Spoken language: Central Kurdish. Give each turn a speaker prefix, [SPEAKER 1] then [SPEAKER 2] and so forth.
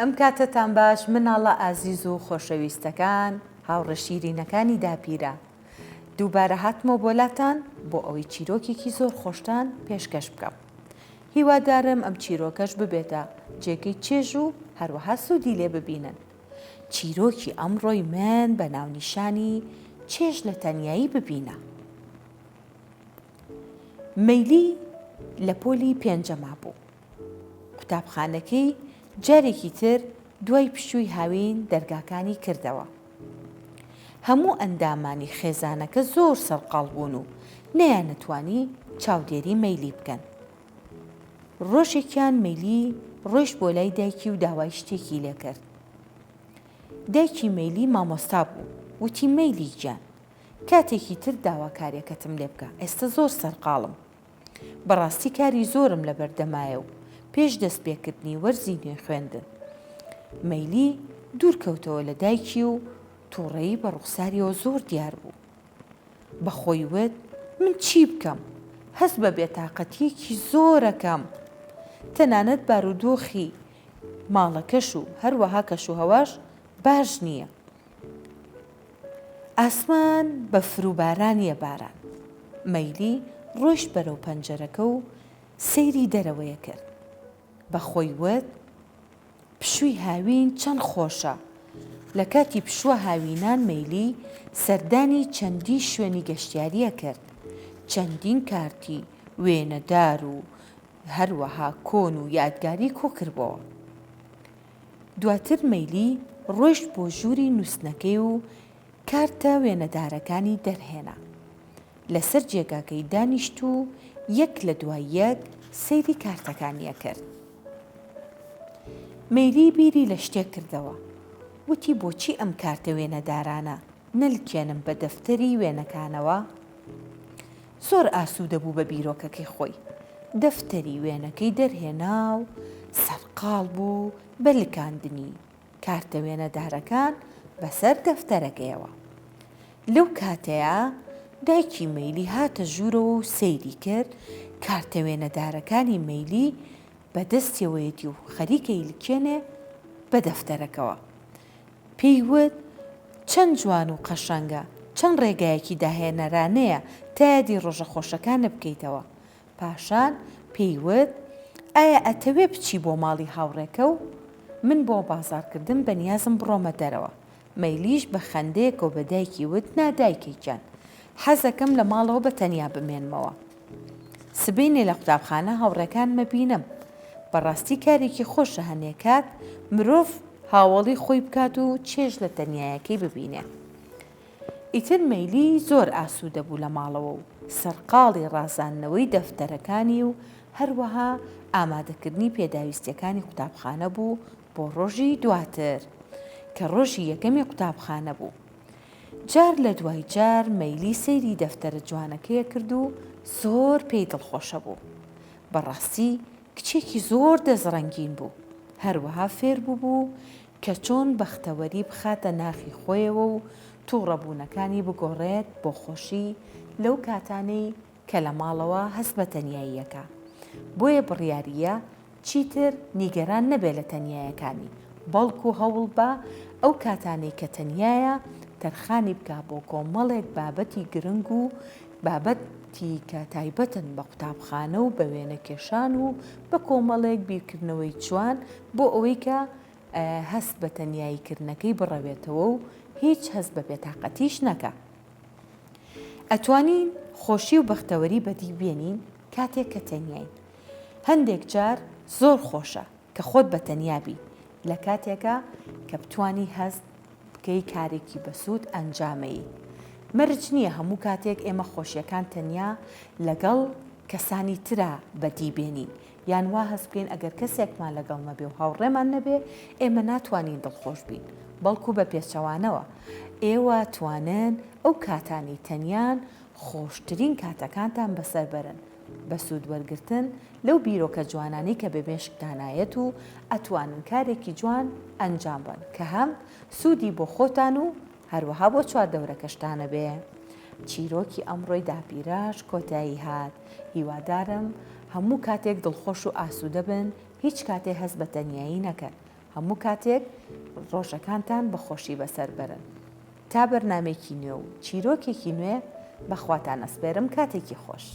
[SPEAKER 1] ئەم کاتتان باش مناڵە ئازیز و خۆشەویستەکان هاوڕە شیرینەکانی داپیرە. دووبارە هاتمەوە بۆلاتان بۆ ئەوەی چیرۆکێکی زۆر خۆشتان پێشکەش بکەم. هیوادارم ئەم چیرۆکەش ببێتە جێگەی چێژ و هەروەها سوودی لێ ببینن. چیرۆکی ئەمڕۆی من بە ناونیشانی چێژ لە تەنیایی ببینە. مەیلی لە پۆلی پێنجەما بوو. قوتابخانەکەی جارێکی تر دوای پشووی هاوین دەرگاکانی کردەوە. هەموو ئەندامانی خێزانەکە زۆر سەرقاڵ بوون و نەیانەتوانی چاودێری مەیلی بکەن. ڕۆژێکیان مەیلی ڕۆیشت بۆ لای دایکی و داوای شتێکی لێ کرد. دایکی مەیلی مامۆستا بوو، وتی مەیلی گیان، کاتێکی تر داواکاریەکەتم لێ بکە، ئێستا زۆر سەرقاڵم. بەڕاستی کاری زۆرم لە بەردەمایە و پێش دەست پێکردنی وەرزی نوێ خوێندن. مەیلی دوورکەوتەوە لە دایکی و تووڕەیی بە ڕوخساریەوە زۆر دیار بوو. بەخۆی وت من چی بکەم؟ هەست بە بێتاقەتیەکی زۆرەکەم. تەنانەت بارودۆخی ماڵەکەش و هەروەها کەشوهەواش باش نییە. ئاسمان بە فروبارانیە باران. مەیلی ڕۆیشت بەرەو پەنجەرەکە و سەیری دەرەوەیە کرد. بەخۆی وت پشووی هاوین چەند خۆشە. لە کاتی پشووە هاوینان مەیلی سەردانی چەندی شوێنی گەشتیاریە کرد. چەندین کارتی وێنەدار و هەروەها کۆن و یادگاری کۆ کردبەوە. دواتر مەیلی ڕۆیشت بۆ ژووری نووسنەکەی و کارتە وێنەدارەکانی دەرهێنا. لەسەر جێگاکەی دانیشت و یەک لە دوای یەک سەیری کارتەکانیە کرد. مەیلی بیری لە شتێک کردەوە. وتی بۆچی ئەم کارتە وێنەدارانە نەلکێنم بە دەفتەری وێنەکانەوە؟ زۆر ئاسوودە بوو بە بیرۆکەکەی خۆی. دەفتەری وێنەکەی دەرهێنا و سەرقاڵ بوو بە لکاندنی کارتە وێنەدارەکان بەسەر دەفتەرەکەیەوە. لەو کاتەیە دایکی مەیلی هاتە ژوورەوە و سەیری کرد کارتە وێنەدارەکانی مەیلی بە دەستیەوەیەتی و خەریکەی لکێنێ بە دەفتەرەکەوە. پێی وت چەند جوان و قەشەنگە، چەند ڕێگایەکی داهێنەرانەیە تا یادی ڕۆژە خۆشەکانە بکەیتەوە. پاشان پێی وت ئایا ئەتەوێ بچی بۆ ماڵی هاوڕێکە و من بۆ بازارکردن بەنیازم بڕۆمە دەرەوە. مەیلیش بە خەندەیەکەوە بە دایکی وت نادایکی گیان، حەزەکەم لە ماڵەوە بە تەنیا بمێنمەوە. سبەینێ لە قوتابخانە هاوڕێکانمە بینم. بەڕاستی کارێکی خۆشە هەنێکات مرۆڤ هاوڵی خۆی بکات و چێژ لە تەنیایەکەی ببینێ. ئیتر مەیلی زۆر ئاسوودە بوو لە ماڵەوە و سەرقاڵی ڕازاندنەوەی دەفتەرەکانی و هەروەها ئامادەکردنی پێداویستیەکانی قوتابخانە بوو بۆ ڕۆژی دواتر کە ڕۆژی یەکەمی قوتابخانە بوو. جار لە دوای جار مەیلی سەیری دەفتەرە جوانەکەیە کرد و زۆر پێی دڵخۆشە بوو. بەڕاستی کچێکی زۆر دەزڕەنگین بوو. هەروەها فێر بوو کە چۆن بەختەوەری بخاتە ناخی خۆیەوە و تووڕەبوونەکانی بگۆڕێت بۆ خۆشی لەو کاتانەی کە لە ماڵەوە هەست بە تەنیاییەکە. بۆیە بڕیاریە چیتر نیگەران نەبێت لە تەنیایەکانی، بەڵکو هەوڵ بە ئەو کاتانەی کە تەنیایە تەرخانی بکە بۆ کۆمەڵێک بابەتی گرنگ و بابەتی کە تایبەتن بە قوتابخانە و بە وێنەکێشان و بە کۆمەڵێک بیرکردنەوەی جوان بۆ ئەوەی کە هەست بە تەنیاییکردنەکەی بڕەوێتەوە و هیچ هەست بە بێتاقەتیش نەکە. ئەتوانین خۆشی و بەختەوەری بەدی بێنین کاتێک کە تەنیاین. هەندێک جار زۆر خۆشە کە خۆت بە تەنیابی لە کاتێکە کە بتوانی هەست بکەی کارێکی بەسوود ئەنجامەیی. مەرج نییە هەموو کاتێک ئێمە خۆشیەکان تەنیا لەگەڵ کەسانی ترا بەدی بێنین، یان وا هەست بکەین ئەگەر کەسێکمان لەگەڵ نەبێ و هاوڕێمان نەبێ ئێمە ناتوانین دڵخۆش بین، بەڵکو بە پێچەوانەوە ئێوە توانن ئەو کاتانی تەنیان خۆشترین کاتەکانتان بەسەر بەرن بە سوود وەرگرتن لەو بیرۆکە جوانانی کە بە مێشکتانایەت و ئەتوانن کارێکی جوان ئەنجام بن کە هەم سوودی بۆ خۆتان و هەروەها بۆ چواردەورەکەشتانە بێ. چیرۆکی ئەمڕۆی داپیراش کۆتایی هات. هیوادارم هەموو کاتێک دڵخۆش و ئاسوودە بن، هیچ کاتێ هەست بە تەنیایی نەکەن. هەموو کاتێک ڕۆژەکانتان بەخۆشی بەسەر بەرن. تا بەرنامێکی نوێ و چیرۆکێکی نوێ بەخواتان ئەسپێرم کاتێکی خۆش.